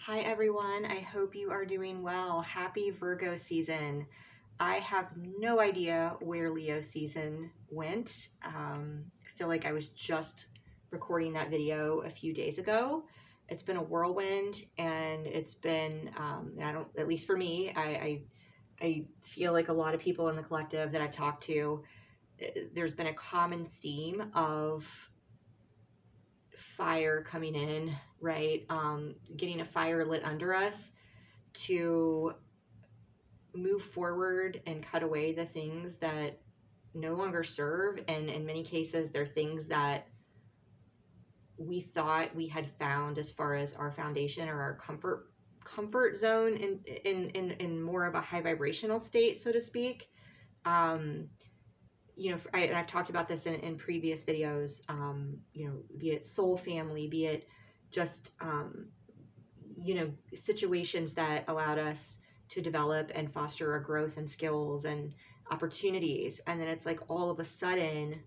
Hi everyone, I hope you are doing well. Happy Virgo season. I have no idea where Leo season went. I feel like I was just recording that video a few days ago. It's been a whirlwind and it's been, I don't, at least for me, I feel like a lot of people in the collective that I've talked to, there's been a common theme of fire coming in, right? Getting a fire lit under us to move forward and cut away the things that no longer serve. And in many cases, they're things that we thought we had found as far as our foundation or our comfort zone in more of a high vibrational state, so to speak. I've talked about this in previous videos, be it soul family, be it just, situations that allowed us to develop and foster our growth and skills and opportunities. And then it's like all of a sudden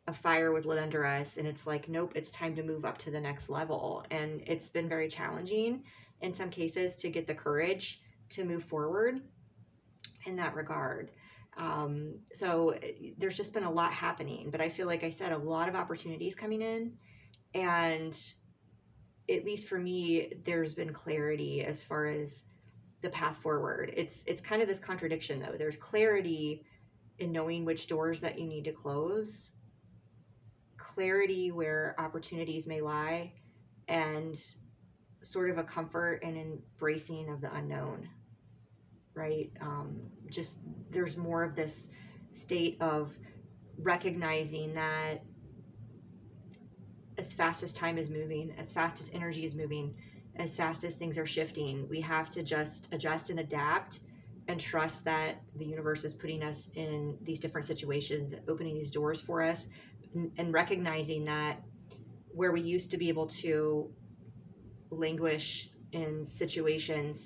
a fire was lit under us and it's like, nope, it's time to move up to the next level. And it's been very challenging in some cases to get the courage to move forward in that regard. So there's just been a lot happening, but I feel like I said, a lot of opportunities coming in, and at least for me, there's been clarity as far as the path forward. It's kind of this contradiction though. There's clarity in knowing which doors that you need to close, clarity where opportunities may lie, and sort of a comfort and embracing of the unknown, right? Just there's more of this state of recognizing that as fast as time is moving, as fast as energy is moving, as fast as things are shifting, we have to just adjust and adapt and trust that the universe is putting us in these different situations, opening these doors for us, and recognizing that where we used to be able to languish in situations,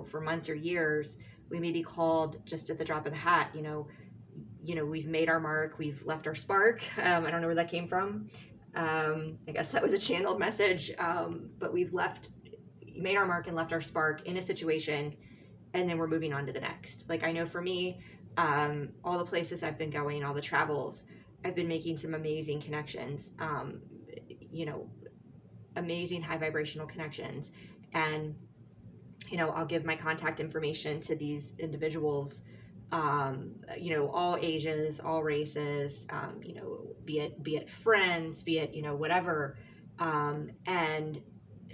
for months or years, we may be called just at the drop of the hat. We've made our mark, we've left our spark. I don't know where that came from. I guess that was a channeled message, but we've made our mark and left our spark in a situation, and then we're moving on to the next. Like, I know for me, all the places I've been going, all the travels, I've been making some amazing connections, amazing high vibrational connections. And, I'll give my contact information to these individuals, all ages, all races, be it friends, be it, whatever, and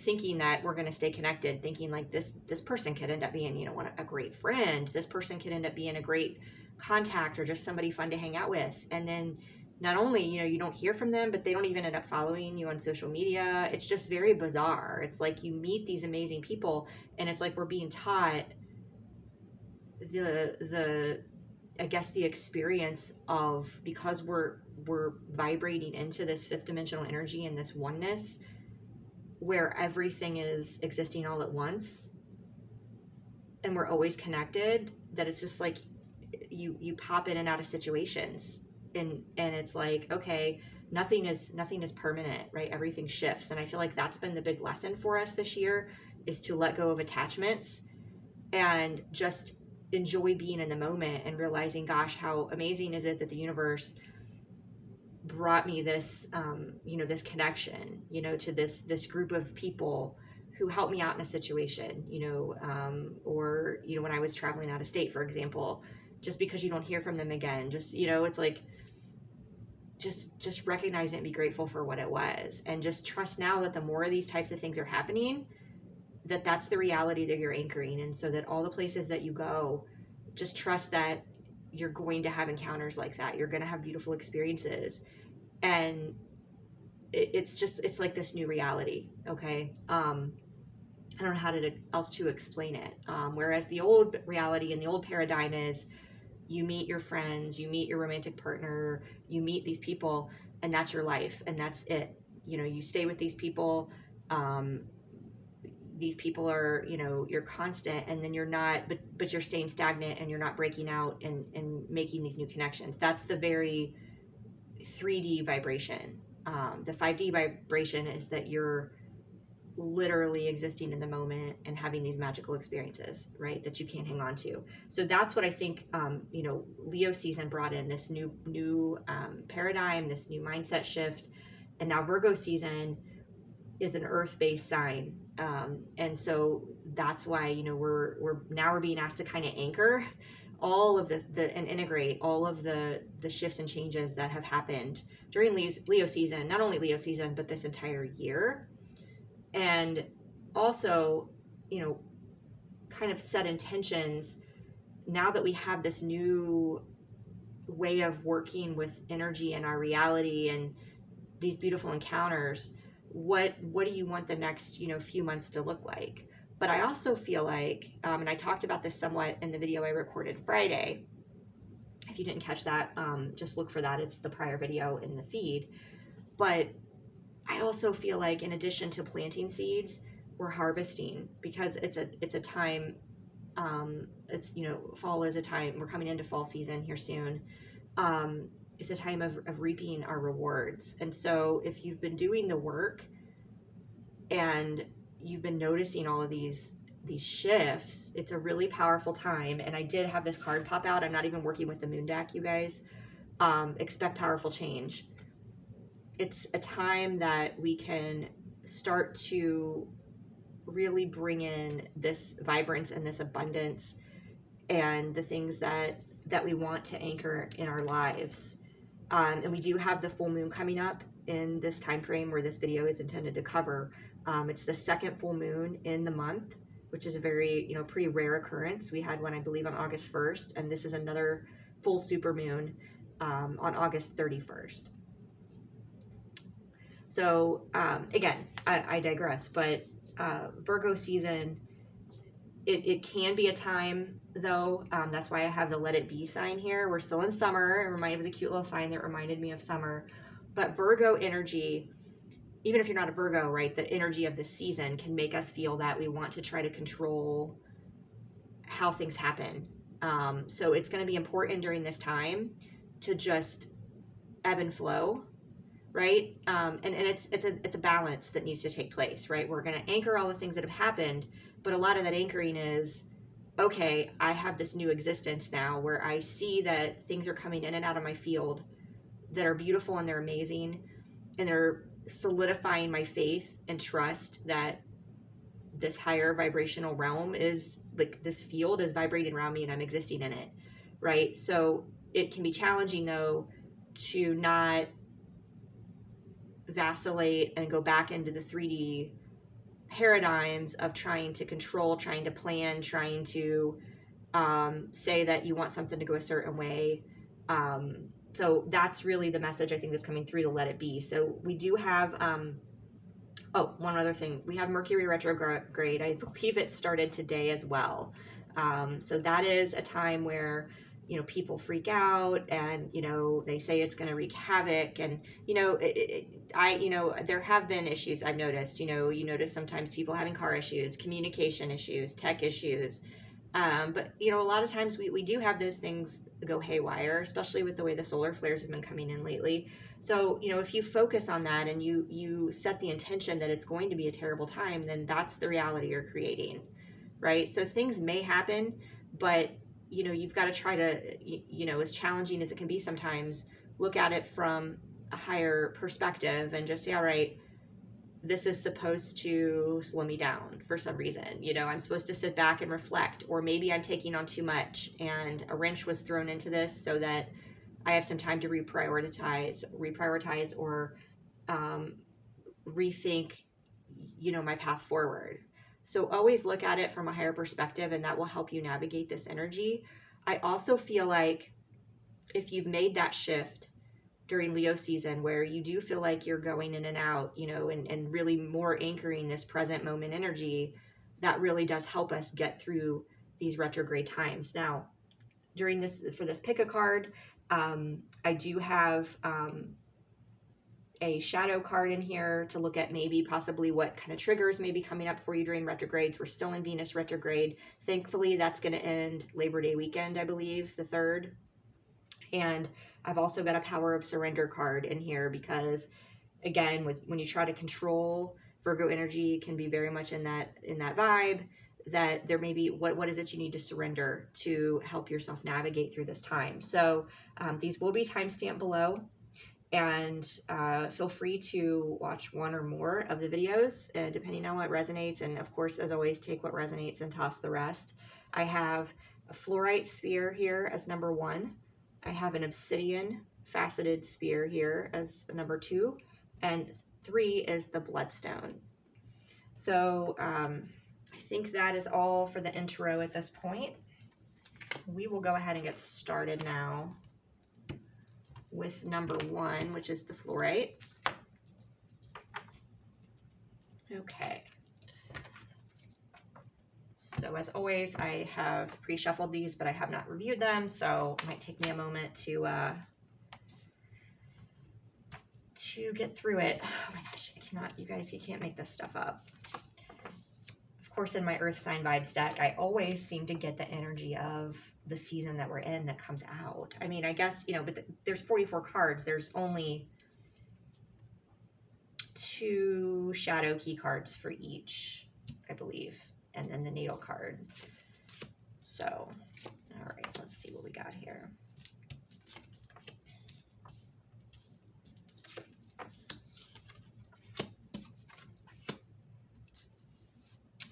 thinking that we're going to stay connected, thinking like this person could end up being, a great friend. This person could end up being a great contact or just somebody fun to hang out with. And then not only, you don't hear from them, but they don't even end up following you on social media. It's just very bizarre. It's like you meet these amazing people and it's like we're being taught the I guess the experience of, because we're vibrating into this fifth dimensional energy and this oneness where everything is existing all at once and we're always connected, that it's just like you pop in and out of situations and it's like, okay, nothing is permanent, right? Everything shifts. And I feel like that's been the big lesson for us this year, is to let go of attachments and just enjoy being in the moment and realizing, gosh, how amazing is it that the universe brought me this, this connection, to this group of people who helped me out in a situation, or, when I was traveling out of state, for example, just because you don't hear from them again, just, it's like, just recognize it and be grateful for what it was. And just trust now that the more of these types of things are happening, that's the reality that you're anchoring. And so that all the places that you go, just trust that you're going to have encounters like that. You're going to have beautiful experiences. And it's like this new reality. Okay. I don't know how else to explain it. Whereas the old reality and the old paradigm is you meet your friends, you meet your romantic partner, you meet these people, and that's your life. And that's it. You stay with these people. These people are, you're constant, and then you're not, but you're staying stagnant and you're not breaking out and making these new connections. That's the very 3D vibration. The 5D vibration is that you're literally existing in the moment and having these magical experiences, right, that you can't hang on to. So that's what I think, Leo season brought in, this new paradigm, this new mindset shift. And now Virgo season is an earth-based sign. And so that's why, we're being asked to kind of anchor all of the and integrate all of the shifts and changes that have happened during Leo season, not only Leo season, but this entire year. And also, kind of set intentions now that we have this new way of working with energy and our reality and these beautiful encounters. What do you want the next, few months to look like? But I also feel like, and I talked about this somewhat in the video I recorded Friday. If you didn't catch that, just look for that. It's the prior video in the feed. But I also feel like, in addition to planting seeds, we're harvesting, because it's a time. Fall is a time. We're coming into fall season here soon. It's a time of reaping our rewards. And so, if you've been doing the work and you've been noticing all of these shifts, it's a really powerful time. And I did have this card pop out. I'm not even working with the moon deck, you guys. Expect powerful change. It's a time that we can start to really bring in this vibrance and this abundance and the things that we want to anchor in our lives. And we do have the full moon coming up in this time frame where this video is intended to cover. It's the second full moon in the month, which is a very, pretty rare occurrence. We had one, I believe, on August 1st, and this is another full super moon on August 31st. So, again, I digress, but Virgo season, it can be a time, though. That's why I have the Let It Be sign here. We're still in summer. It was a cute little sign that reminded me of summer. But Virgo energy, even if you're not a Virgo, right, the energy of the season can make us feel that we want to try to control how things happen. So it's going to be important during this time to just ebb and flow. Right? And it's a balance that needs to take place, right? We're going to anchor all the things that have happened, but a lot of that anchoring is, okay, I have this new existence now where I see that things are coming in and out of my field that are beautiful and they're amazing, and they're solidifying my faith and trust that this higher vibrational realm is, like, this field is vibrating around me and I'm existing in it, right? So it can be challenging, though, to not vacillate and go back into the 3D paradigms of trying to control, trying to plan, trying to say that you want something to go a certain way. So that's really the message I think that's coming through to Let It Be. So we do have, one other thing. We have Mercury retrograde. I believe it started today as well. So that is a time where, people freak out and, they say it's going to wreak havoc. And, there have been issues I've noticed. You notice sometimes people having car issues, communication issues, tech issues. But, a lot of times we do have those things go haywire, especially with the way the solar flares have been coming in lately. So, if you focus on that and you set the intention that it's going to be a terrible time, then that's the reality you're creating, right? So things may happen, but you've got to try to, as challenging as it can be sometimes, look at it from a higher perspective and just say, all right, this is supposed to slow me down for some reason. I'm supposed to sit back and reflect, or maybe I'm taking on too much and a wrench was thrown into this so that I have some time to reprioritize or rethink, my path forward. So always look at it from a higher perspective, and that will help you navigate this energy. I also feel like if you've made that shift during Leo season where you do feel like you're going in and out, and really more anchoring this present moment energy, that really does help us get through these retrograde times. Now, for this pick a card, I do have a shadow card in here to look at maybe possibly what kind of triggers may be coming up for you during retrogrades. We're still in Venus retrograde. Thankfully, that's going to end Labor Day weekend, I believe, the 3rd. And I've also got a Power of Surrender card in here because, again, when you try to control Virgo energy can be very much in that vibe, that there may be what is it you need to surrender to help yourself navigate through this time. So these will be timestamped below, and feel free to watch one or more of the videos depending on what resonates, and of course, as always, take what resonates and toss the rest. I have a fluorite sphere here as number 1. I have an obsidian faceted sphere here as number 2, and 3 is the bloodstone. So I think that is all for the intro at this point. We will go ahead and get started now with number 1, which is the fluorite. Okay. So as always, I have pre-shuffled these, but I have not reviewed them, so it might take me a moment to get through it. Oh my gosh, I cannot, you guys, you can't make this stuff up. Of course, in my Earth Sign Vibes deck, I always seem to get the energy of the season that we're in that comes out. I mean, I guess, you know, but there's 44 cards. There's only 2 shadow key cards for each, I believe, and then the natal card. So, all right, let's see what we got here.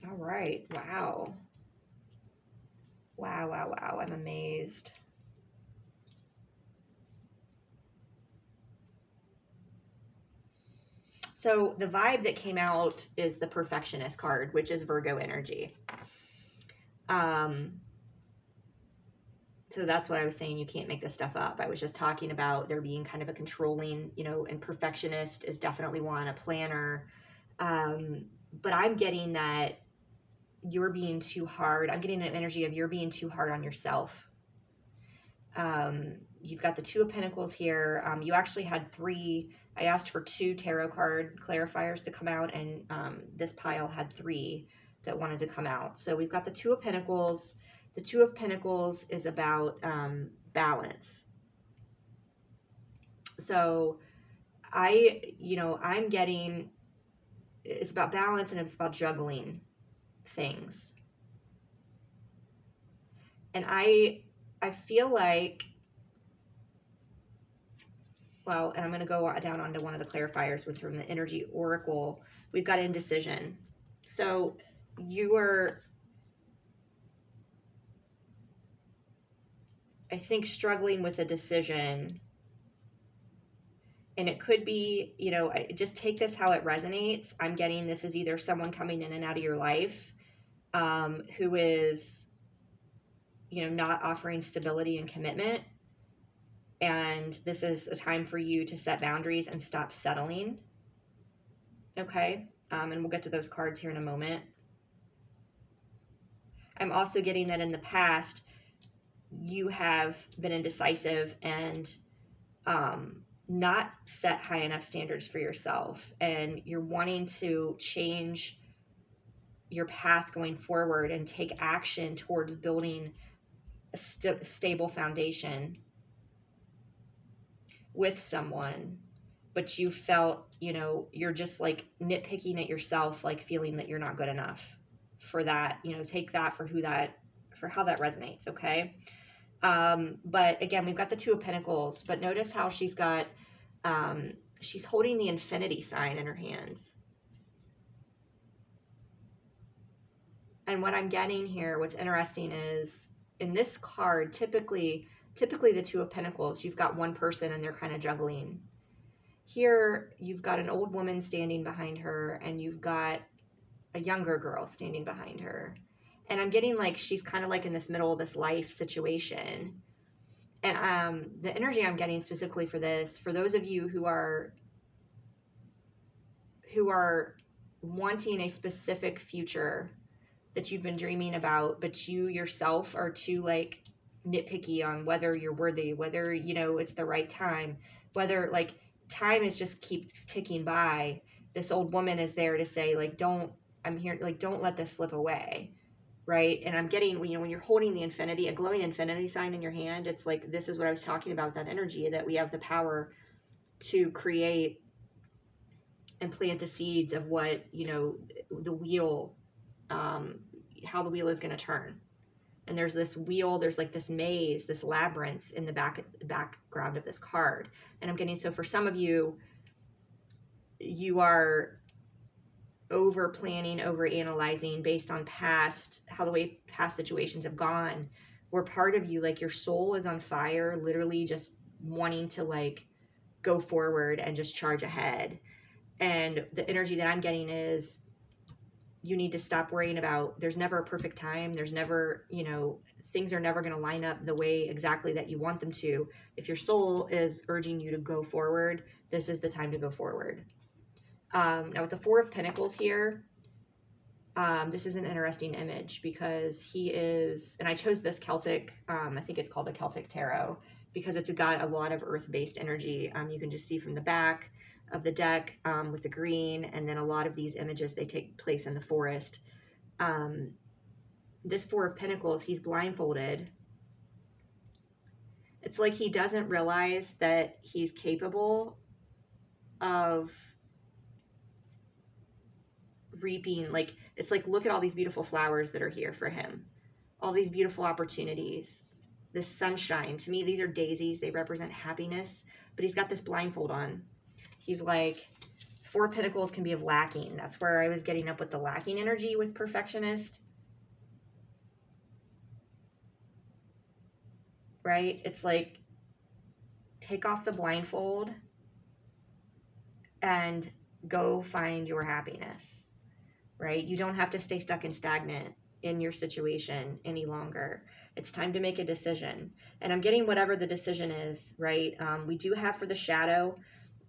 All right, wow. Wow, wow, wow, I'm amazed. So the vibe that came out is the Perfectionist card, which is Virgo energy. So that's what I was saying, you can't make this stuff up. I was just talking about there being kind of a controlling, you know, and perfectionist is definitely one, a planner. But I'm getting that you're being too hard. I'm getting an energy of you're being too hard on yourself. You've got the 2 of Pentacles here. You actually had 3. I asked for 2 tarot card clarifiers to come out, and this pile had 3 that wanted to come out. So we've got the 2 of Pentacles. The 2 of Pentacles is about balance. So I'm getting, it's about balance, and it's about juggling things. And I feel like, well, and I'm going to go down onto one of the clarifiers from the Energy Oracle. We've got indecision. So you are, I think, struggling with a decision. And it could be, you know, just take this how it resonates. I'm getting this is either someone coming in and out of your life who is, you know, not offering stability and commitment. And this is a time for you to set boundaries and stop settling. Okay? And we'll get to those cards here in a moment. I'm also getting that in the past, you have been indecisive and not set high enough standards for yourself. And you're wanting to change your path going forward and take action towards building a stable foundation with someone, but you felt, you know, you're just like nitpicking at yourself, like feeling that you're not good enough for that. You know, take that for how that resonates. Okay. But again, we've got the 2 of Pentacles, but notice how she's got, she's holding the infinity sign in her hands. And what I'm getting here, what's interesting is in this card, typically the 2 of Pentacles, you've got one person and they're kind of juggling. Here, you've got an old woman standing behind her, and you've got a younger girl standing behind her. And I'm getting like she's kind of like in this middle of this life situation. And the energy I'm getting specifically for this, for those of you who are wanting a specific future that you've been dreaming about, but you yourself are too like nitpicky on whether you're worthy, whether, you know, it's the right time, whether like time is just keeps ticking by. This old woman is there to say like, don't let this slip away. Right. And I'm getting, you know, when you're holding the infinity, a glowing infinity sign in your hand, it's like, this is what I was talking about, that energy, that we have the power to create and plant the seeds of what, you know, the wheel, how the wheel is going to turn. And there's this wheel, there's like this maze, this labyrinth in the background of this card. And I'm getting, so for some of you, you are over planning, over analyzing based on how the way past situations have gone, where part of you, like your soul is on fire, literally just wanting to like go forward and just charge ahead. And the energy that I'm getting is, you need to stop worrying about, there's never a perfect time. There's never, you know, things are never going to line up the way exactly that you want them to. If your soul is urging you to go forward, this is the time to go forward. Now with the Four of Pentacles here, this is an interesting image because he is, and I chose this Celtic, I think it's called the Celtic Tarot, because it's got a lot of earth-based energy. You can just see from the back of the deck with the green, and then a lot of these images, they take place in the forest. This Four of Pentacles, he's blindfolded. It's like he doesn't realize that he's capable of reaping, like, it's like, look at all these beautiful flowers that are here for him, all these beautiful opportunities, this sunshine. To me, these are daisies. They represent happiness, but he's got this blindfold on. He's like, Four of Pentacles can be of lacking. That's where I was getting up with the lacking energy with perfectionist. Right? It's like, take off the blindfold and go find your happiness. Right? You don't have to stay stuck and stagnant in your situation any longer. It's time to make a decision. And I'm getting whatever the decision is, right? We do have for the shadow,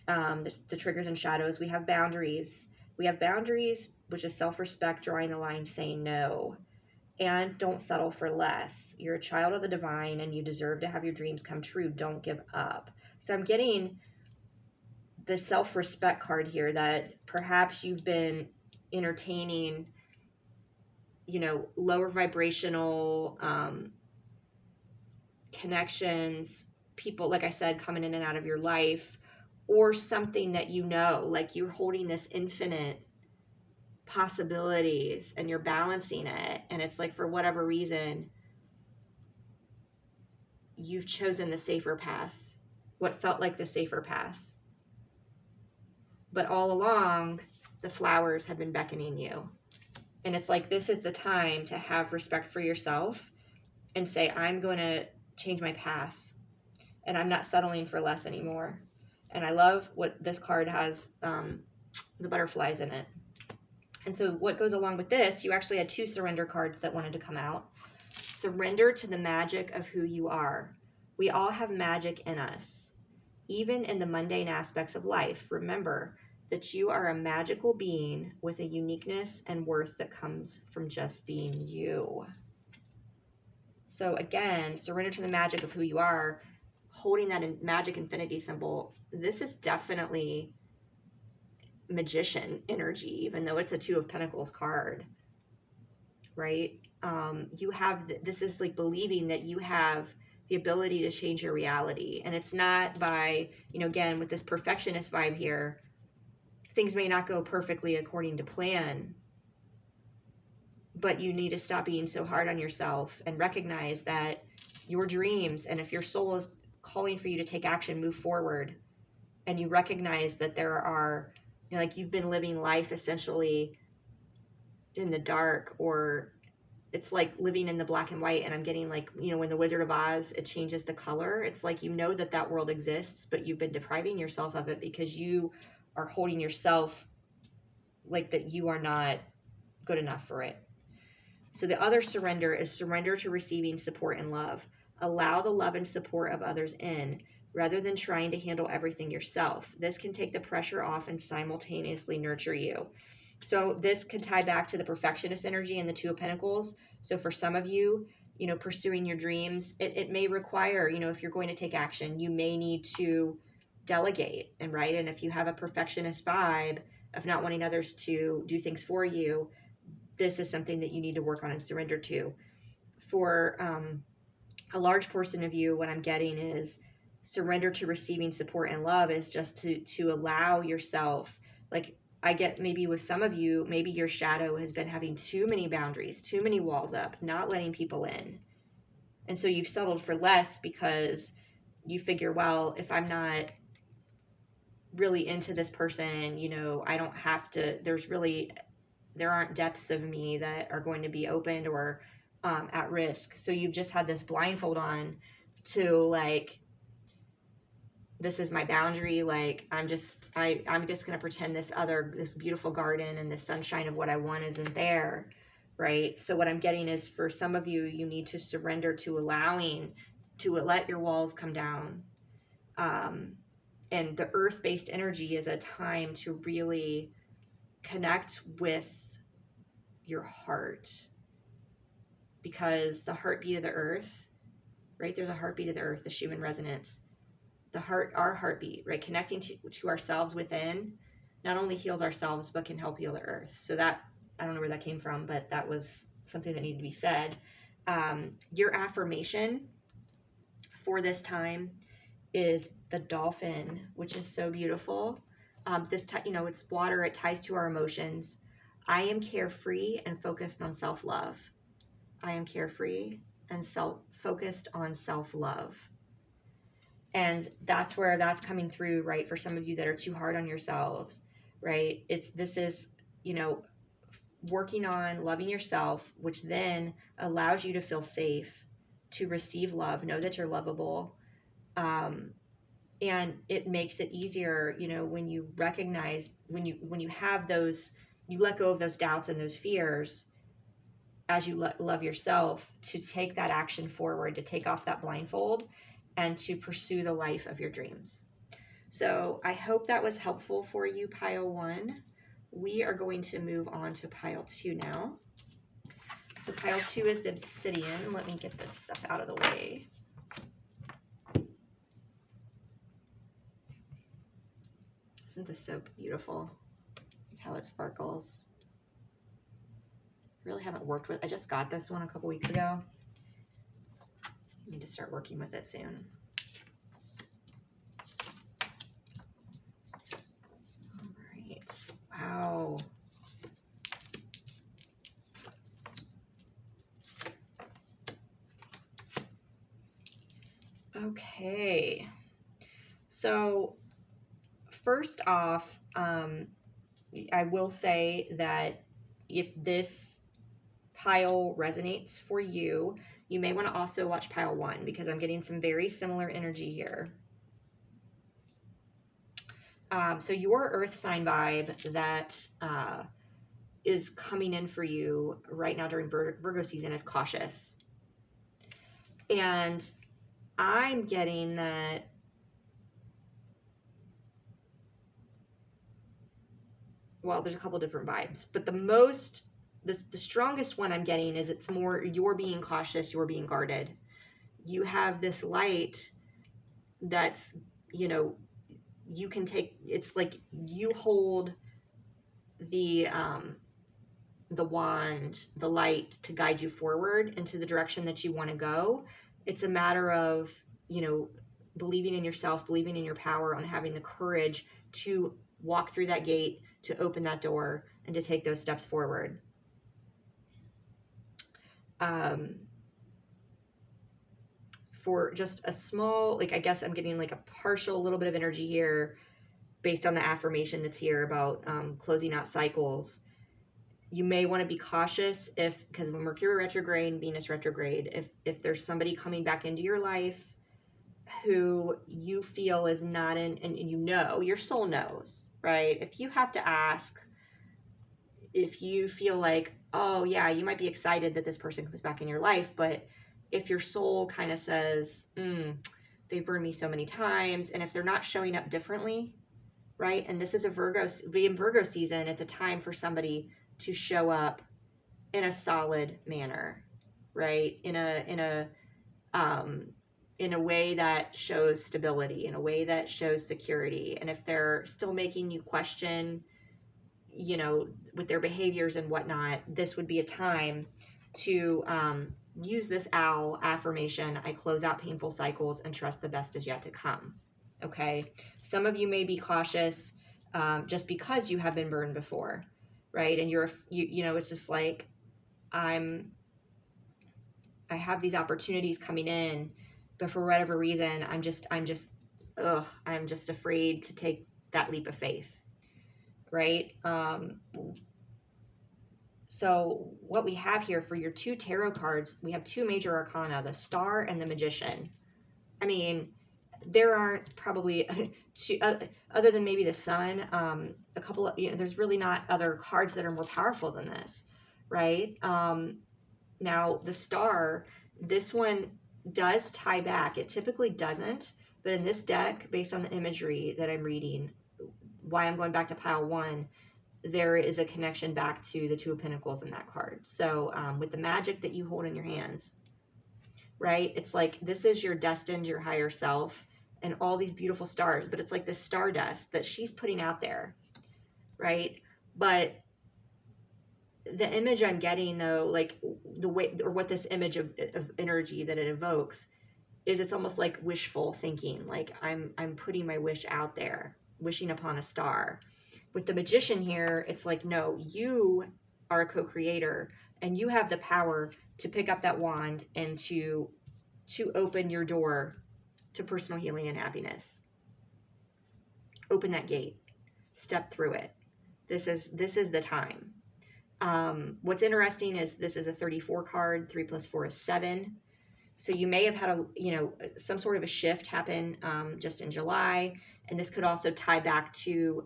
the triggers and shadows, we have boundaries. We have boundaries, which is self-respect, drawing the line, saying no, and don't settle for less. You're a child of the divine and you deserve to have your dreams come true. Don't give up. So I'm getting the self-respect card here, that perhaps you've been entertaining, you know, lower vibrational connections, people, like I said, coming in and out of your life, or something that, you know, like you're holding this infinite possibilities and you're balancing it, and it's like, for whatever reason, you've chosen the safer path, what felt like the safer path. But all along, the flowers have been beckoning you. And it's like, this is the time to have respect for yourself and say, I'm going to change my path and I'm not settling for less anymore. And I love what this card has, the butterflies in it. And so what goes along with this, you actually had two surrender cards that wanted to come out. Surrender to the magic of who you are. We all have magic in us, even in the mundane aspects of life. Remember that you are a magical being with a uniqueness and worth that comes from just being you. So again, surrender to the magic of who you are, holding that magic infinity symbol. This is definitely magician energy, even though it's a Two of Pentacles card, right? You have, this is like believing that you have the ability to change your reality. And it's not by, you know, again, with this perfectionist vibe here, things may not go perfectly according to plan, but you need to stop being so hard on yourself and recognize that your dreams, and if your soul is calling for you to take action, move forward, and you recognize that there are, you know, like you've been living life essentially in the dark, or it's like living in the black and white. And I'm getting like, you know, when the Wizard of Oz, it changes the color. It's like, you know that that world exists, but you've been depriving yourself of it because you are holding yourself like that you are not good enough for it. So the other surrender is surrender to receiving support and love. Allow the love and support of others in, rather than trying to handle everything yourself. This can take the pressure off and simultaneously nurture you. So this can tie back to the perfectionist energy and the Two of Pentacles. So for some of you, you know, pursuing your dreams, it may require, you know, if you're going to take action, you may need to delegate, and right. And if you have a perfectionist vibe of not wanting others to do things for you, this is something that you need to work on and surrender to. For a large portion of you, what I'm getting is surrender to receiving support and love is just to allow yourself, like I get maybe with some of you, maybe your shadow has been having too many boundaries, too many walls up, not letting people in. And so you've settled for less because you figure, well, if I'm not really into this person, you know, I don't have to, there aren't depths of me that are going to be opened or at risk. So you've just had this blindfold on to like, this is my boundary. Like, I'm just going to pretend this beautiful garden and this sunshine of what I want isn't there. Right. So what I'm getting is, for some of you, you need to surrender to allowing to let your walls come down. And the earth-based energy is a time to really connect with your heart, because the heartbeat of the earth, right? There's a heartbeat of the earth, the Schumann resonance. The heart, our heartbeat, right? Connecting to ourselves within not only heals ourselves, but can help heal the earth. So that, I don't know where that came from, but that was something that needed to be said. Your affirmation for this time is the dolphin, which is so beautiful. It's water. It ties to our emotions. I am carefree and focused on self-love. I am carefree and focused on self-love. And that's where that's coming through, right? For some of you that are too hard on yourselves, right? This is, working on loving yourself, which then allows you to feel safe, to receive love, know that you're lovable. And it makes it easier, when you recognize, when you have those, you let go of those doubts and those fears as you love yourself, to take that action forward, to take off that blindfold and to pursue the life of your dreams. So I hope that was helpful for you, pile 1. We are going to move on to pile 2 now. So pile 2 is the Obsidian. Let me get this stuff out of the way. Isn't this so beautiful? Look how it sparkles. Really haven't worked with, I just got this one a couple weeks ago. Need to start working with it soon. All right. Wow. Okay. So first off, I will say that if this pile resonates for you, you may want to also watch pile 1, because I'm getting some very similar energy here. So your earth sign vibe that is coming in for you right now during Virgo season is cautious. And I'm getting that there's a couple different vibes, but the strongest one I'm getting is it's more you're being cautious, you're being guarded. You have this light that's, you can take, it's like you hold the wand, the light, to guide you forward into the direction that you want to go. It's a matter of, believing in yourself, believing in your power, and having the courage to walk through that gate, to open that door, and to take those steps forward. For just a small, I guess I'm getting a partial little bit of energy here based on the affirmation that's here about closing out cycles. You may want to be cautious because when Mercury retrograde and Venus retrograde, if there's somebody coming back into your life who you feel is not in, and your soul knows, right? If you have to ask, if you feel like, oh yeah, you might be excited that this person comes back in your life, but if your soul kind of says, they've burned me so many times, and if they're not showing up differently, right? And this is in Virgo season, it's a time for somebody to show up in a solid manner, right? In a way that shows stability, in a way that shows security. And if they're still making you question, with their behaviors and whatnot, this would be a time to use this owl affirmation. I close out painful cycles and trust the best is yet to come. Okay. Some of you may be cautious just because you have been burned before, right? And you know, it's just like, I have these opportunities coming in, but for whatever reason, I'm just afraid to take that leap of faith, right? So what we have here for your 2 tarot cards, we have 2 major arcana, the Star and the Magician. I mean, there aren't probably two, other than maybe the Sun, a couple of, you know, there's really not other cards that are more powerful than this, right? Now the Star, this one does tie back. It typically doesn't, but in this deck, based on the imagery that I'm reading, why I'm going back to pile 1, there is a connection back to the 2 of Pentacles in that card. So with the magic that you hold in your hands, right? It's like, this is your destined, your higher self, and all these beautiful stars, but it's like the stardust that she's putting out there, right? But the image I'm getting, though, like the way, or what this image of energy that it evokes is, it's almost like wishful thinking. Like I'm putting my wish out there, wishing upon a star. With the Magician here, it's like, no, you are a co-creator, and you have the power to pick up that wand and to open your door to personal healing and happiness. Open that gate. Step through it. This is the time. What's interesting is this is a 34 card. 3 plus 4 is 7. So you may have had some sort of a shift happen just in July, and this could also tie back to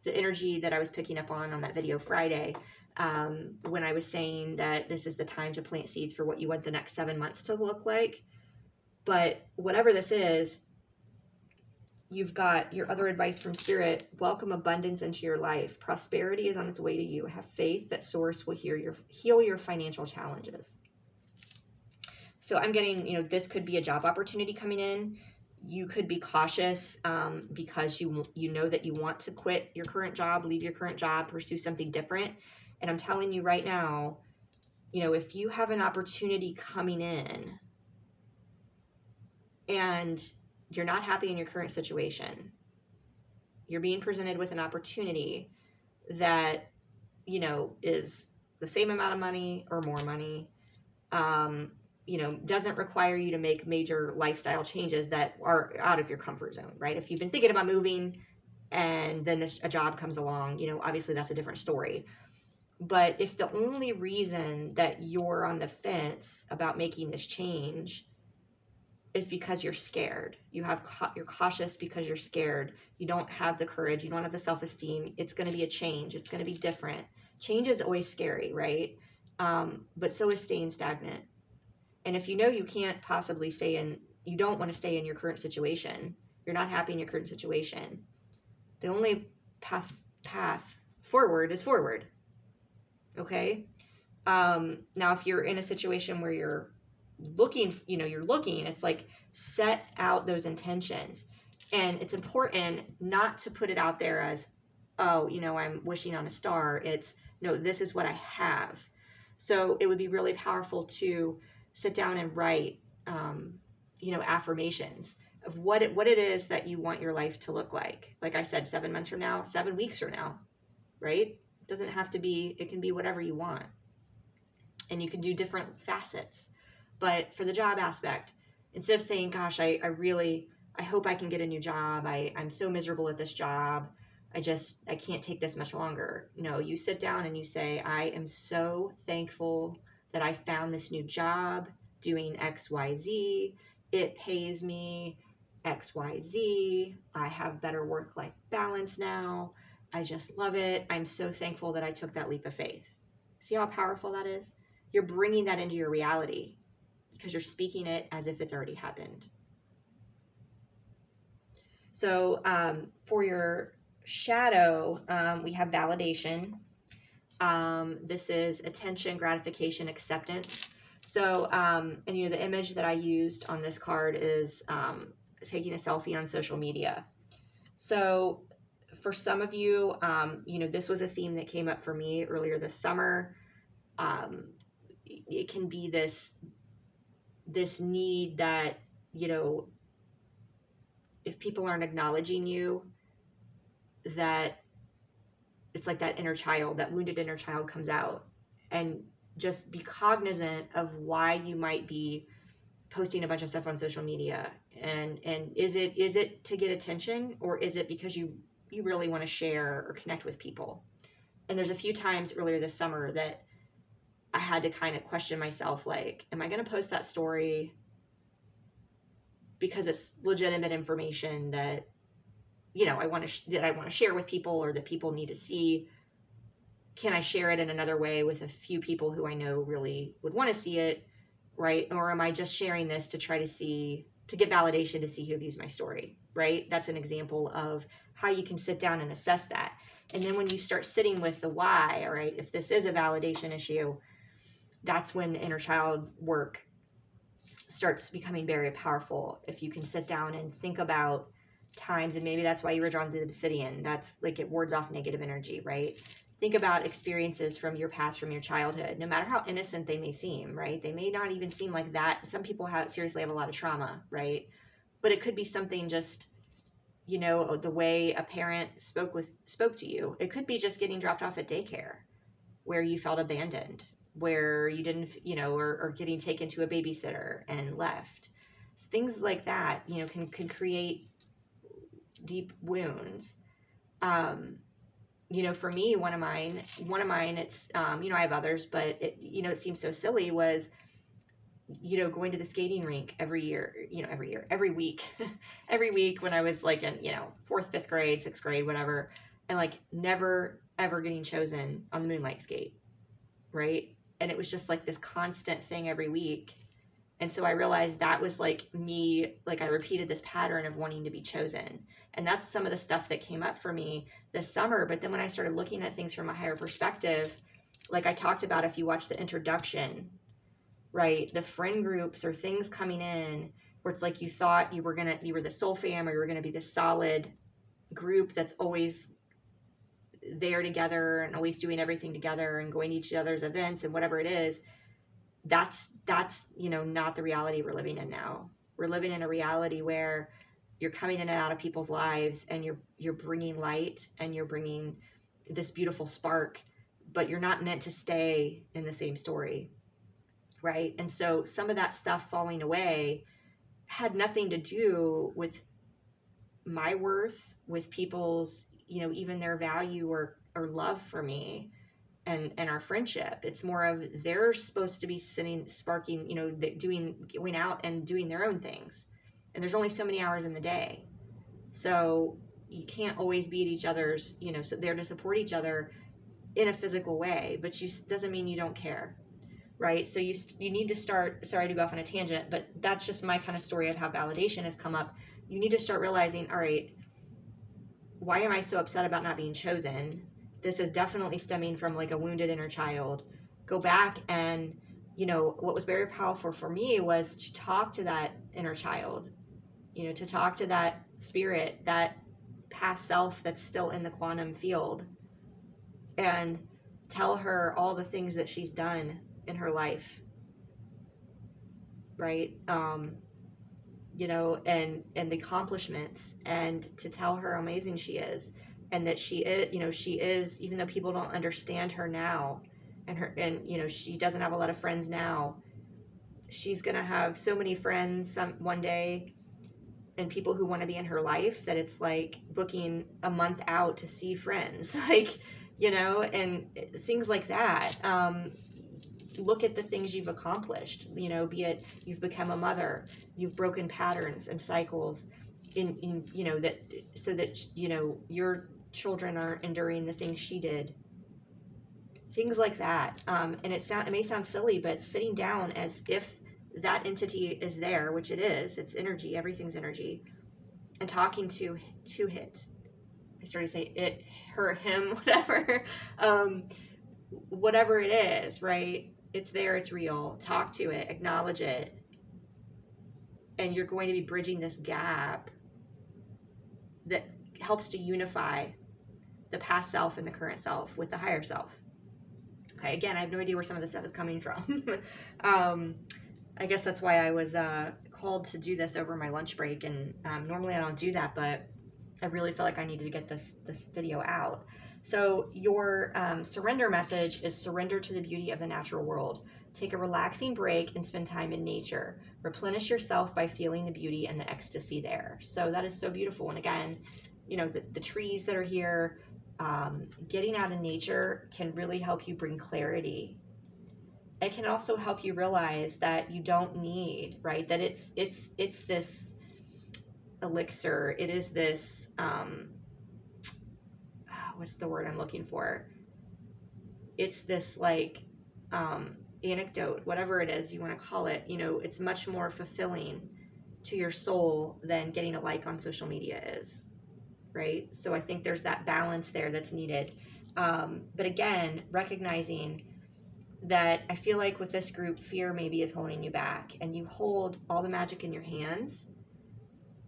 the energy that I was picking up on that video Friday, when I was saying that this is the time to plant seeds for what you want the next 7 months to look like. But whatever this is, you've got your other advice from Spirit. Welcome abundance into your life. Prosperity is on its way to you. Have faith that Source will heal your financial challenges. So I'm getting, this could be a job opportunity coming in. You could be cautious because you know that you want to quit your current job, leave your current job, pursue something different. And I'm telling you right now, if you have an opportunity coming in and you're not happy in your current situation, you're being presented with an opportunity that, is the same amount of money or more money, doesn't require you to make major lifestyle changes that are out of your comfort zone, right? If you've been thinking about moving and then a job comes along, obviously that's a different story. But if the only reason that you're on the fence about making this change is because you're scared, you're cautious because you're scared, you don't have the courage, you don't have the self-esteem, it's going to be a change, it's going to be different. Change is always scary, right? But so is staying stagnant. And if you can't possibly you don't want to stay in your current situation, you're not happy in your current situation, the only path forward is forward. Okay? Now, if you're in a situation where you're looking, it's like, set out those intentions. And it's important not to put it out there as, oh, I'm wishing on a star. It's, no, this is what I have. So it would be really powerful to sit down and write, affirmations of what it is that you want your life to look like. Like I said, 7 months from now, 7 weeks from now, right? It doesn't have to be, it can be whatever you want. And you can do different facets. But for the job aspect, instead of saying, gosh, I hope I can get a new job. I'm so miserable at this job. I can't take this much longer. No, you sit down and you say, I am so thankful that I found this new job doing XYZ. It pays me XYZ. I have better work-life balance now. I just love it. I'm so thankful that I took that leap of faith. See how powerful that is? You're bringing that into your reality because you're speaking it as if it's already happened. So for your shadow, we have validation. This is attention, gratification, acceptance. So, and the image that I used on this card is taking a selfie on social media. So for some of you, this was a theme that came up for me earlier this summer. It can be this need that, if people aren't acknowledging you, that it's like that inner child, that wounded inner child comes out. And just be cognizant of why you might be posting a bunch of stuff on social media. And is it to get attention, or is it because you really want to share or connect with people? And there's a few times earlier this summer that I had to kind of question myself, like, am I going to post that story because it's legitimate information that, you know, I want to share with people, or that people need to see? Can I share it in another way with a few people who I know really would want to see it, right? Or am I just sharing this to try to get validation, to see who views my story, right? That's an example of how you can sit down and assess that. And then when you start sitting with the why, all right, if this is a validation issue, that's when the inner child work starts becoming very powerful. If you can sit down and think about times, and maybe that's why you were drawn to the Obsidian. That's like, it wards off negative energy, right? Think about experiences from your past, from your childhood, no matter how innocent they may seem, right? They may not even seem like that. Some people seriously have a lot of trauma, right? But it could be something just, you know, the way a parent spoke to you. It could be just getting dropped off at daycare where you felt abandoned, where you didn't, you know, or getting taken to a babysitter and left. Things like that, you know, can create deep wounds. You know, for me, one of mine, it's, you know, I have others, but it, you know, it seems so silly, was, you know, going to the skating rink every week, every week when I was like in, you know, 4th, 5th grade, 6th grade, whatever, and like never, ever getting chosen on the moonlight skate, right? And it was just like this constant thing every week. And so I realized that was like me, like I repeated this pattern of wanting to be chosen. And that's some of the stuff that came up for me this summer. But then when I started looking at things from a higher perspective, like I talked about, if you watch the introduction, right, the friend groups or things coming in where it's like you thought you were the soul fam, or you were going to be this solid group that's always there together and always doing everything together and going to each other's events and whatever it is. That's, you know, not the reality we're living in now. We're living in a reality where you're coming in and out of people's lives, and you're bringing light, and you're bringing this beautiful spark, but you're not meant to stay in the same story, right? And so some of that stuff falling away had nothing to do with my worth, with people's, you know, even their value or love for me and our friendship. It's more of, they're supposed to be sparking, you know, going out and doing their own things. And there's only so many hours in the day. So you can't always be at each other's, you know, so they're to support each other in a physical way, but doesn't mean you don't care, right? So you need to start, sorry to go off on a tangent, but that's just my kind of story of how validation has come up. You need to start realizing, all right, why am I so upset about not being chosen? This is definitely stemming from like a wounded inner child. Go back and, you know, what was very powerful for me was to talk to that inner child, you know, to talk to that spirit, that past self that's still in the quantum field, and tell her all the things that she's done in her life, right? You know, and the accomplishments, and to tell her how amazing she is, and that she is, you know, even though people don't understand her now, and you know, she doesn't have a lot of friends now, she's gonna have so many friends one day, and people who want to be in her life, that it's like booking a month out to see friends, like, you know, and things like that. Look at the things you've accomplished, you know, be it you've become a mother, you've broken patterns and cycles in you know, that, so that, you know, your children aren't enduring the things she did, things like that. And it may sound silly, but sitting down as if that entity is there, which it is, it's energy, everything's energy, and talking to it. I started to say it, her, him, whatever, whatever it is, right? It's there, it's real. Talk to it, acknowledge it, and you're going to be bridging this gap that helps to unify the past self and the current self with the higher self. Okay, again, I have no idea where some of this stuff is coming from. I guess that's why I was called to do this over my lunch break, and normally I don't do that, but I really feel like I needed to get this video out. So your surrender message is surrender to the beauty of the natural world. Take a relaxing break and spend time in nature. Replenish yourself by feeling the beauty and the ecstasy there. So that is so beautiful. And again, you know, the trees that are here, getting out in nature can really help you bring clarity. It can also help you realize that you don't need, right? That it's this elixir. It is this what's the word I'm looking for? It's this like anecdote, whatever it is you want to call it. You know, it's much more fulfilling to your soul than getting a like on social media is, right? So I think there's that balance there that's needed. But again, recognizing that I feel like with this group, fear maybe is holding you back, and you hold all the magic in your hands,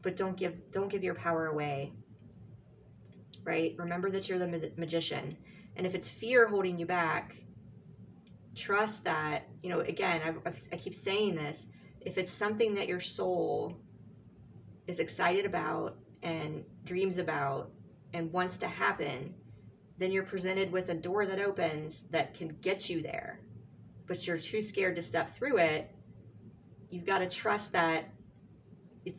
but don't give your power away, right? Remember that you're the magician, and if it's fear holding you back, trust that, you know, again, I keep saying this, if it's something that your soul is excited about and dreams about and wants to happen, then you're presented with a door that opens that can get you there, but you're too scared to step through it. You've got to trust that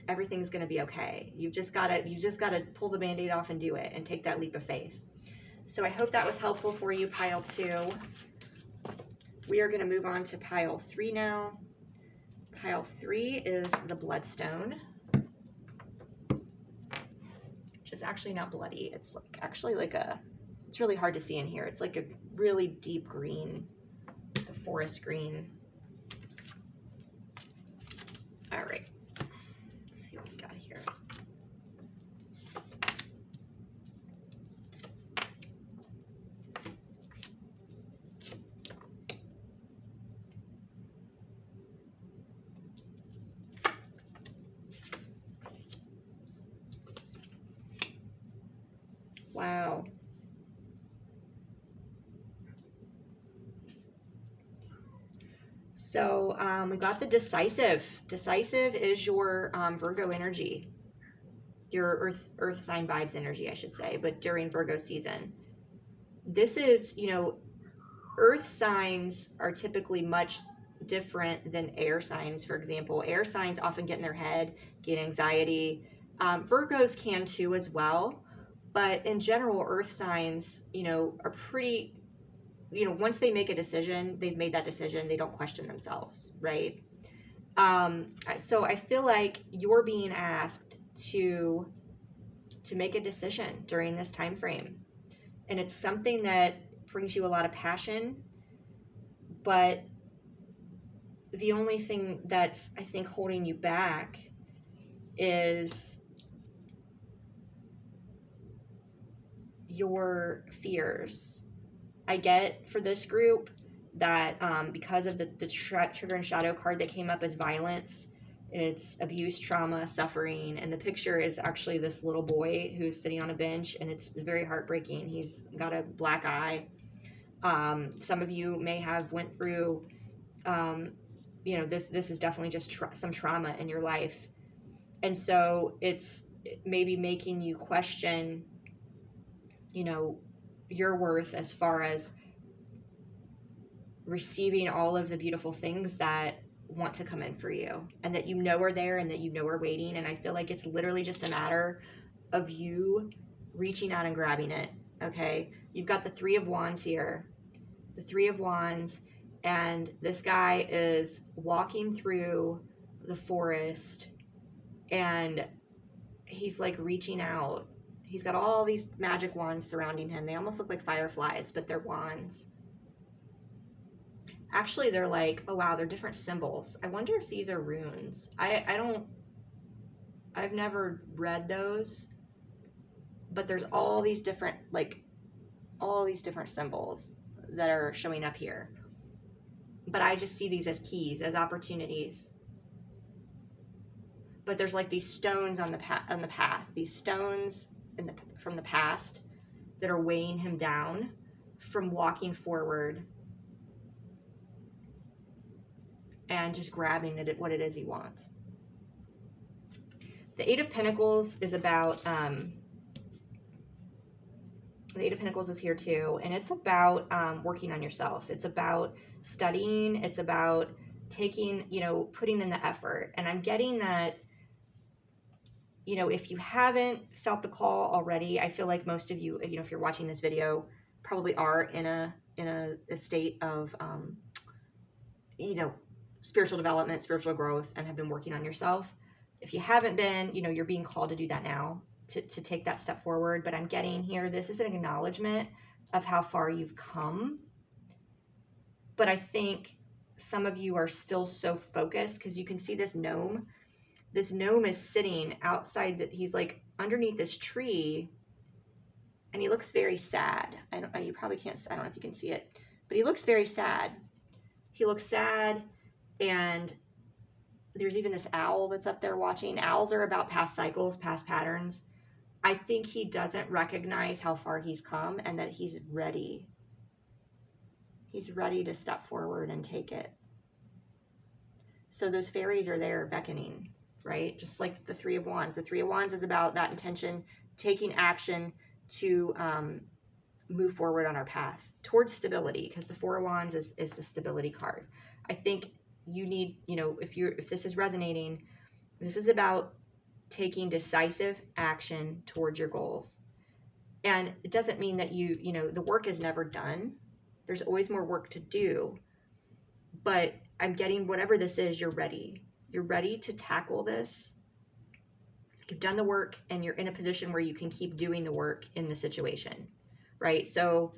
everything's going to be okay. You just got to pull the Band-Aid off and do it, and take that leap of faith. So I hope that was helpful for you, pile 2. We are going to move on to pile 3 now. Pile 3 is the Bloodstone, which is actually not bloody. It's like actually like it's really hard to see in here. It's like a really deep green, like a forest green. All right. Let's see what we got here. Wow. So we got the decisive. Decisive is your Virgo energy, your earth sign vibes energy, I should say, but during Virgo season. This is, you know, earth signs are typically much different than air signs. For example, air signs often get in their head, get anxiety. Virgos can too as well, but in general, earth signs, you know, are pretty, you know, once they make a decision, they've made that decision. They don't question themselves, right? So I feel like you're being asked to make a decision during this time frame, and it's something that brings you a lot of passion. But the only thing that's, I think, holding you back is your fears. I get for this group that because of the trigger and shadow card that came up as violence, it's abuse, trauma, suffering, and the picture is actually this little boy who's sitting on a bench, and it's very heartbreaking. He's got a black eye. Some of you may have went through, you know, this is definitely just some trauma in your life, and so it's maybe making you question, you know, your worth as far as receiving all of the beautiful things that want to come in for you, and that you know are there, and that you know are waiting. And I feel like it's literally just a matter of you reaching out and grabbing it. Okay, you've got the 3 of Wands here, the 3 of Wands, and this guy is walking through the forest, and he's like reaching out. He's got all these magic wands surrounding him. They almost look like fireflies, but they're wands. Actually, they're like, oh wow, they're different symbols. I wonder if these are runes. I've never read those, but there's all these different, like, all these different symbols that are showing up here. But I just see these as keys, as opportunities. But there's like these stones on the path, these stones from the past that are weighing him down from walking forward and just grabbing what it is he wants. The 8 of Pentacles is about The Eight of Pentacles is here too, and it's about working on yourself. It's about studying. It's about taking, putting in the effort. And I'm getting that, if you haven't felt the call already, I feel like most of you, if you're watching this video, probably are in a state of, spiritual development, spiritual growth, and have been working on yourself. If you haven't been, you're being called to do that now, to take that step forward. But I'm getting here, this is an acknowledgement of how far you've come. But I think some of you are still so focused, because you can see this gnome. This gnome is sitting outside, that he's like underneath this tree, and he looks very sad. You probably can't, I don't know if you can see it, but he looks very sad. He looks sad, and there's even this owl that's up there watching. Owls are about past cycles, past patterns. I think he doesn't recognize how far he's come, and that he's ready. He's ready to step forward and take it. So those fairies are there beckoning, right? Just like the Three of Wands. The Three of Wands is about that intention, taking action to move forward on our path towards stability, because the Four of Wands is the stability card. I think you need, if this is resonating, this is about taking decisive action towards your goals. And it doesn't mean that the work is never done. There's always more work to do. But I'm getting, whatever this is, you're ready. You're ready to tackle this. You've done the work, and you're in a position where you can keep doing the work in the situation, right? So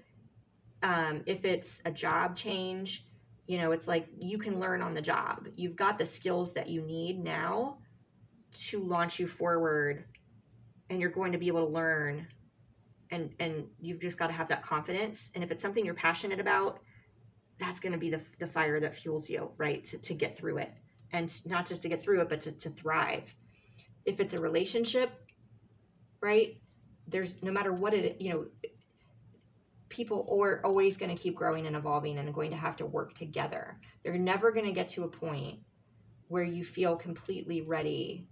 if it's a job change, it's like you can learn on the job. You've got the skills that you need now to launch you forward, and you're going to be able to learn, and you've just got to have that confidence. And if it's something you're passionate about, that's going to be the fire that fuels you, right? To get through it, and not just to get through it, but to thrive. If it's a relationship, right? There's, no matter what people are always going to keep growing and evolving, and are going to have to work together. They're never going to get to a point where you feel completely ready,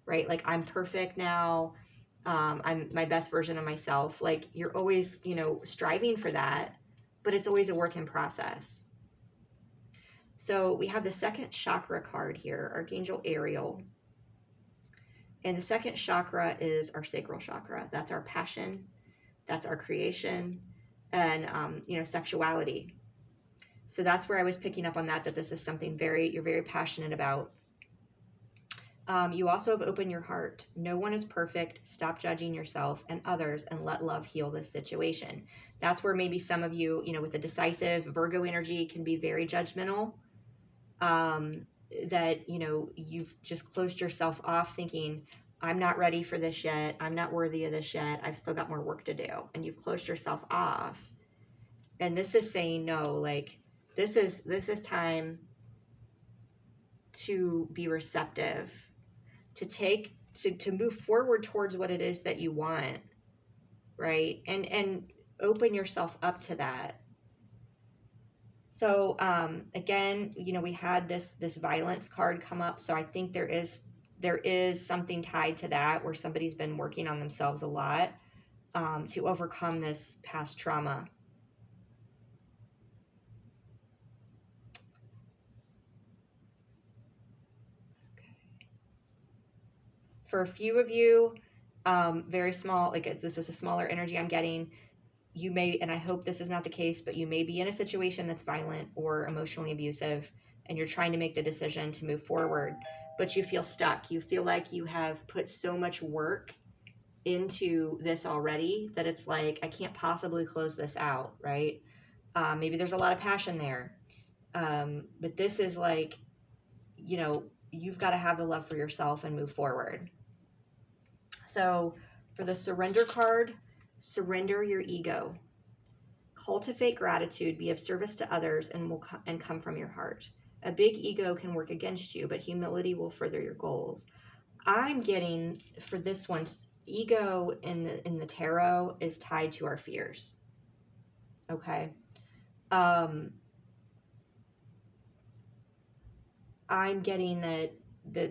right? Like, I'm perfect now. I'm my best version of myself. Like, you're always, striving for that, but it's always a work in process. So we have the second chakra card here, Archangel Ariel. And the second chakra is our sacral chakra. That's our passion. That's our creation. And, sexuality. So that's where I was picking up on that this is something you're very passionate about. You also have opened your heart. No one is perfect. Stop judging yourself and others, and let love heal this situation. That's where maybe some of you, with the decisive Virgo energy, can be very judgmental. That, you've just closed yourself off thinking, I'm not ready for this yet. I'm not worthy of this yet. I've still got more work to do. And you've closed yourself off. And this is saying, no, like, this is time to be receptive, to move forward towards what it is that you want, right? And open yourself up to that. So again, we had this violence card come up. So I think there is something tied to that, where somebody's been working on themselves a lot to overcome this past trauma. For a few of you, very small, like, this is a smaller energy I'm getting. You may, and I hope this is not the case, but you may be in a situation that's violent or emotionally abusive, and you're trying to make the decision to move forward, but you feel stuck. You feel like you have put so much work into this already that it's like, I can't possibly close this out, right? Maybe there's a lot of passion there. But this is like, you've got to have the love for yourself and move forward. So for the surrender card, surrender your ego. Cultivate gratitude, be of service to others, and come from your heart. A big ego can work against you, but humility will further your goals. I'm getting, for this one, ego in the tarot is tied to our fears. Okay. I'm getting that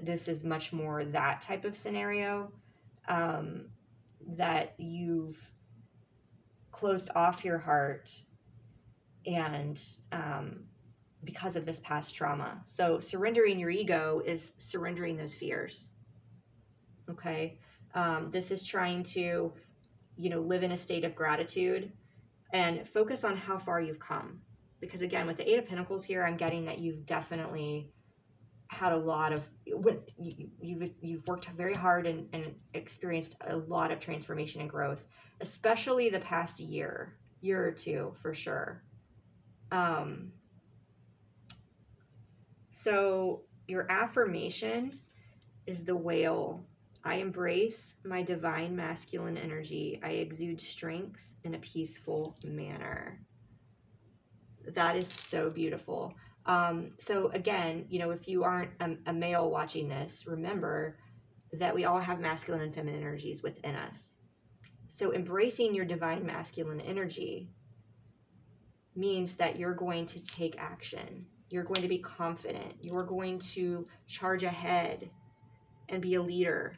this is much more that type of scenario, that you've closed off your heart, and because of this past trauma. So surrendering your ego is surrendering those fears. Okay. This is trying to, live in a state of gratitude and focus on how far you've come. Because again, with the Eight of Pentacles here, I'm getting that you've definitely had a lot of, you've worked very hard and experienced a lot of transformation and growth, especially the past year or two, for sure. So your affirmation is the Whale. I embrace my divine masculine energy. I exude strength in a peaceful manner. That is so beautiful. So again, if you aren't a male watching this, remember that we all have masculine and feminine energies within us. So embracing your divine masculine energy means that you're going to take action. You're going to be confident. You're going to charge ahead and be a leader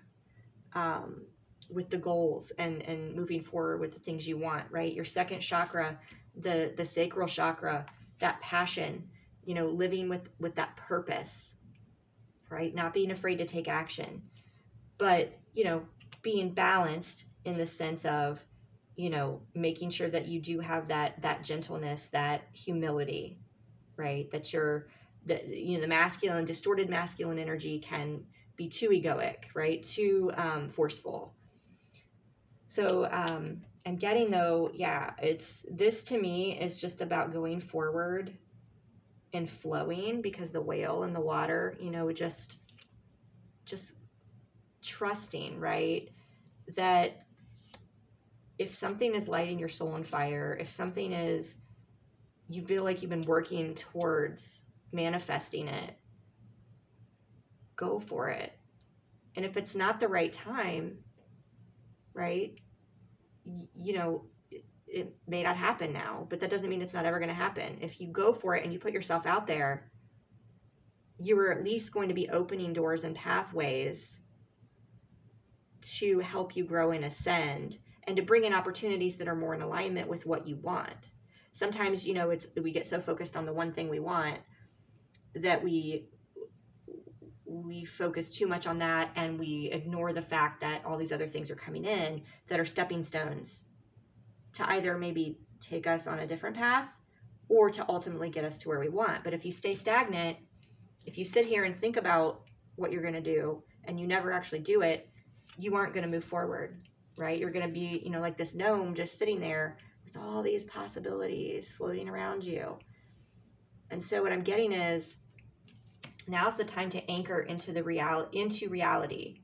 with the goals and moving forward with the things you want, right? Your second chakra, the sacral chakra, that passion, living with that purpose, right? Not being afraid to take action, but, being balanced in the sense of, making sure that you do have that gentleness, that humility, right? That the masculine, distorted masculine energy can be too egoic, right? Too forceful. So I'm getting though, this to me is just about going forward and flowing, because the whale in the water, just trusting, right? That if something is lighting your soul on fire, if something is, you feel like you've been working towards manifesting it, go for it. And if it's not the right time, right, it may not happen now, but that doesn't mean it's not ever going to happen. If you go for it and you put yourself out there, you are at least going to be opening doors and pathways to help you grow and ascend, and to bring in opportunities that are more in alignment with what you want. Sometimes, we get so focused on the one thing we want that we focus too much on that, and we ignore the fact that all these other things are coming in that are stepping stones to either maybe take us on a different path or to ultimately get us to where we want. But if you stay stagnant, if you sit here and think about what you're going to do and you never actually do it, you aren't going to move forward, right? You're going to be, like this gnome just sitting there with all these possibilities floating around you. And so what I'm getting is, now's the time to anchor into reality,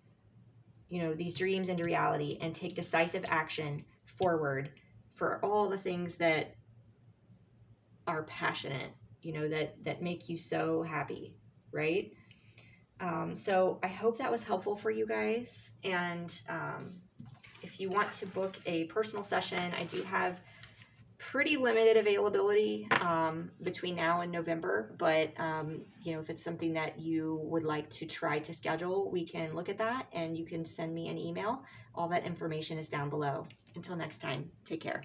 these dreams into reality, and take decisive action forward for all the things that are passionate, that make you so happy, right? So I hope that was helpful for you guys. And if you want to book a personal session, I do have pretty limited availability between now and November, but if it's something that you would like to try to schedule, we can look at that, and you can send me an email. All that information is down below. Until next time, take care.